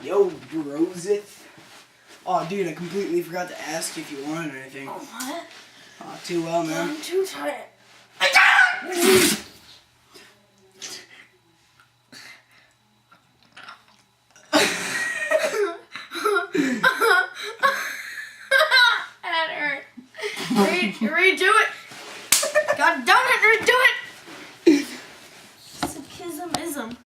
Yo, Broseth. Oh, dude, I completely forgot to ask if you wanted anything. Oh, what? Oh, too well, man. I'm too tired. That hurt. Redo it. God damn it, redo it. Sadism-ism.